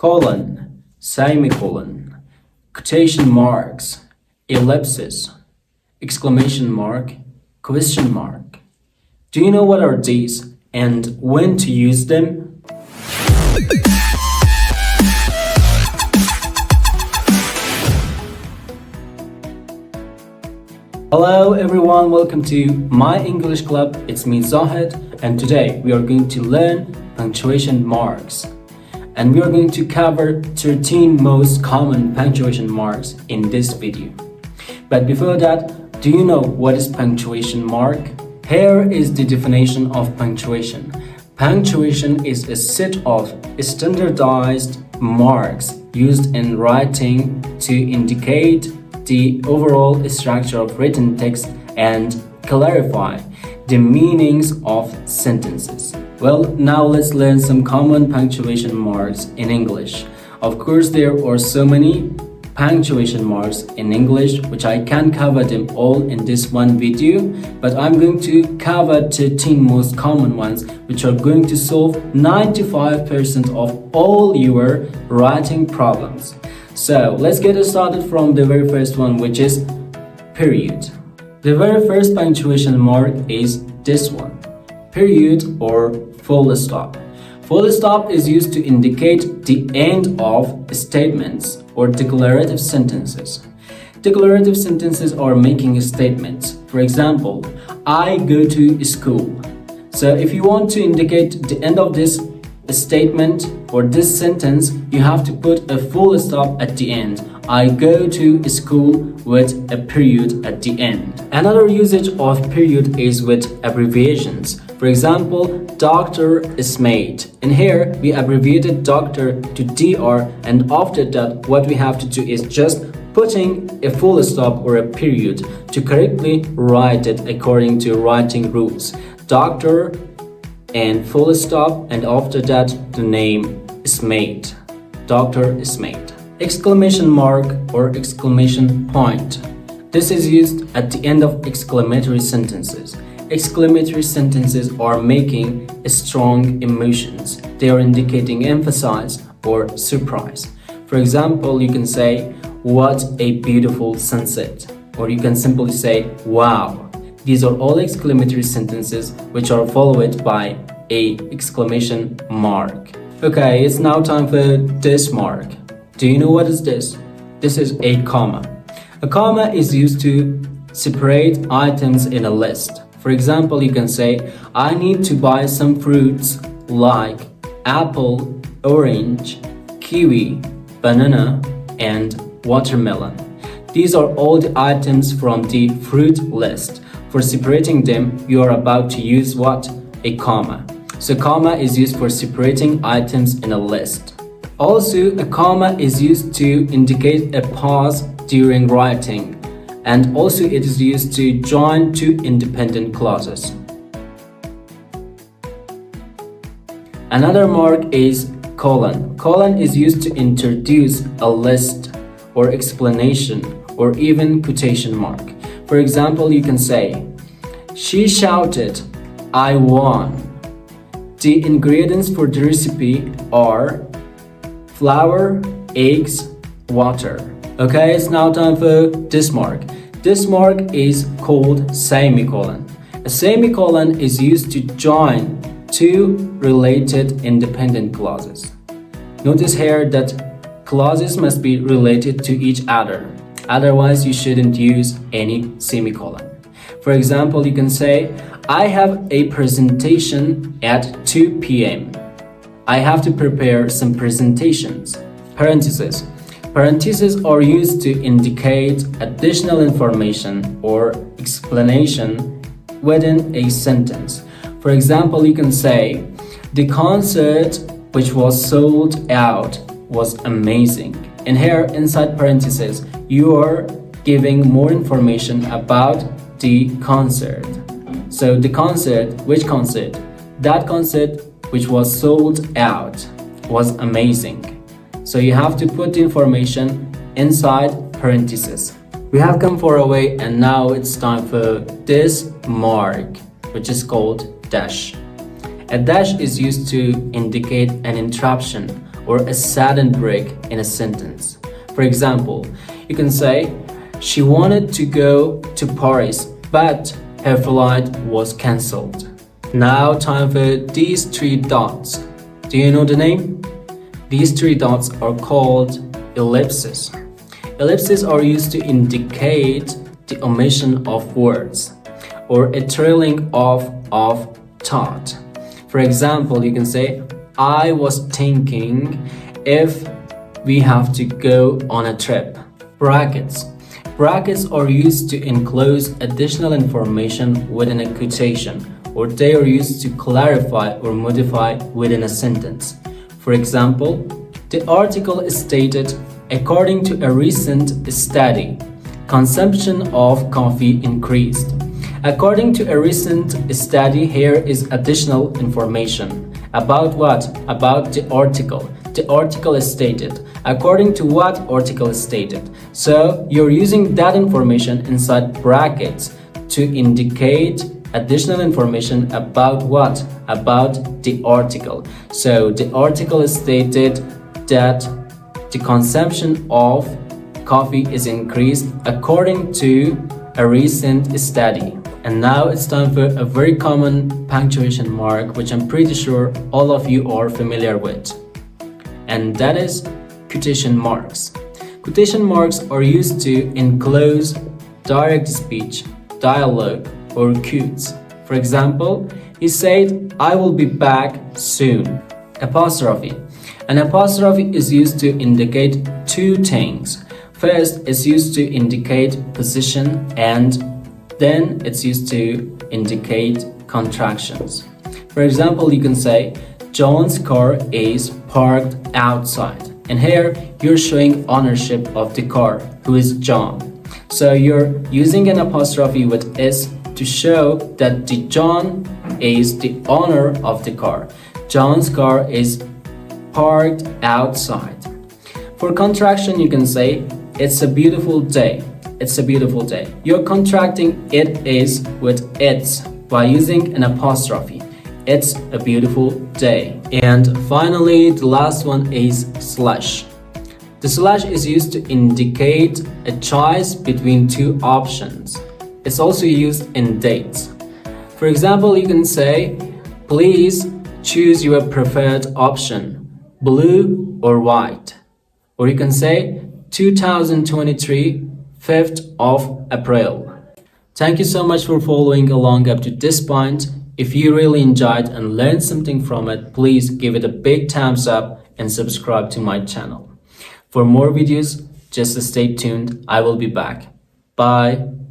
colon, semicolon, quotation marks, ellipses, exclamation mark, question mark. Do you know what are these and when to use them? Hello everyone, welcome to my English club. It's me Zahid, and today we are going to learn punctuation marks. And we are going to cover 13 most common punctuation marks in this video. But before that, do you know what is punctuation mark? Here is the definition of punctuation. Punctuation is a set of standardized marks used in writing to indicate the overall structure of written text and clarify the meanings of sentences. Well, now let's learn some common punctuation marks in English. Of course, there are so many punctuation marks in English which I can't cover them all in this one video, but I'm going to cover 13 most common ones which are going to solve 95% of all your writing problems. So let's get started from the very first one, which is period. The very first punctuation mark is this one, period or full stop. Full stop is used to indicate the end of statements or declarative sentences. Declarative sentences are making statements. For example, I go to school. So if you want to indicate the end of this statement or this sentence, you have to put a full stop at the end. I go to school with a period at the end. Another usage of period is with abbreviations. For example, Dr. Smith. In here, we abbreviated doctor to DR, and after that, what we have to do is just putting a full stop or a period to correctly write it according to writing rules. Doctor and full stop, and after that the name Smith, Dr. Smith. Exclamation mark or exclamation point. This is used at the end of exclamatory sentences. Exclamatory sentences are making strong emotions. They are indicating emphasis or surprise. For example, you can say, "What a beautiful sunset," or you can simply say, "Wow." These are all exclamatory sentences which are followed by a exclamation mark. Okay, it's now time for this mark. Do you know what is this? This is a comma. A comma is used to separate items in a list. For example, you can say, "I need to buy some fruits like apple, orange, kiwi, banana, and watermelon." These are all the items from the fruit list. For separating them, you are about to use what? A comma. So comma is used for separating items in a list. Also, a comma is used to indicate a pause during writing, and also it is used to join two independent clauses. Another mark is colon. Colon is used to introduce a list or explanation or even quotation mark. For example, you can say, "She shouted, I won." The ingredients for the recipe are flour, eggs, water. Okay, it's now time for this mark. This mark is called semicolon. A semicolon is used to join two related independent clauses. Notice here that clauses must be related to each other. Otherwise, you shouldn't use any semicolon. For example, you can say, "I have a presentation at 2 p.m. I have to prepare some presentations." Parentheses. Parentheses are used to indicate additional information or explanation within a sentence. For example, you can say, "The concert which was sold out was amazing." And here, inside parentheses, you are giving more information about the concert. So the concert, which concert? That concert which was sold out was amazing. So you have to put the information inside parentheses. We have come far away, and now it's time for this mark, which is called dash. A dash is used to indicate an interruption or a sudden break in a sentence. For example, you can say, she wanted to go to Paris, but her flight was cancelled. Now time for these three dots. Do you know the name? These three dots are called ellipses. Ellipses are used to indicate the omission of words or a trailing off of thought. For example, you can say, I was thinking if we have to go on a trip. Brackets. Brackets are used to enclose additional information within a quotation, or they are used to clarify or modify within a sentence. For example, the article is stated, according to a recent study, consumption of coffee increased. According to a recent study, here is additional information. About what? About the article. The article is stated. According to what article is stated. So you're using that information inside brackets to indicate additional information about what? About the article. So the article is stated that the consumption of coffee is increased according to a recent study. And now it's time for a very common punctuation mark, which I'm pretty sure all of you are familiar with. And that is quotation marks. Quotation marks are used to enclose direct speech, dialogue, or quotes. For example, he said, I will be back soon. Apostrophe. An apostrophe is used to indicate two things. First, it's used to indicate position, and then it's used to indicate contractions. For example, you can say, John's car is parked outside. And here, you're showing ownership of the car, who is John. So you're using an apostrophe with S to show that the John is the owner of the car. John's car is parked outside. For contraction, you can say, it's a beautiful day. It's a beautiful day. You're contracting it is with it's by using an apostrophe. It's a beautiful day. And finally, the last one is slash. The slash is used to indicate a choice between two options. It's also used in dates. For example, you can say, please choose your preferred option, blue or white. Or you can say, 2023, 5th of April. Thank you so much for following along up to this point. If you really enjoyed and learned something from it, please give it a big thumbs up and subscribe to my channel. For more videos, just stay tuned. I will be back. Bye.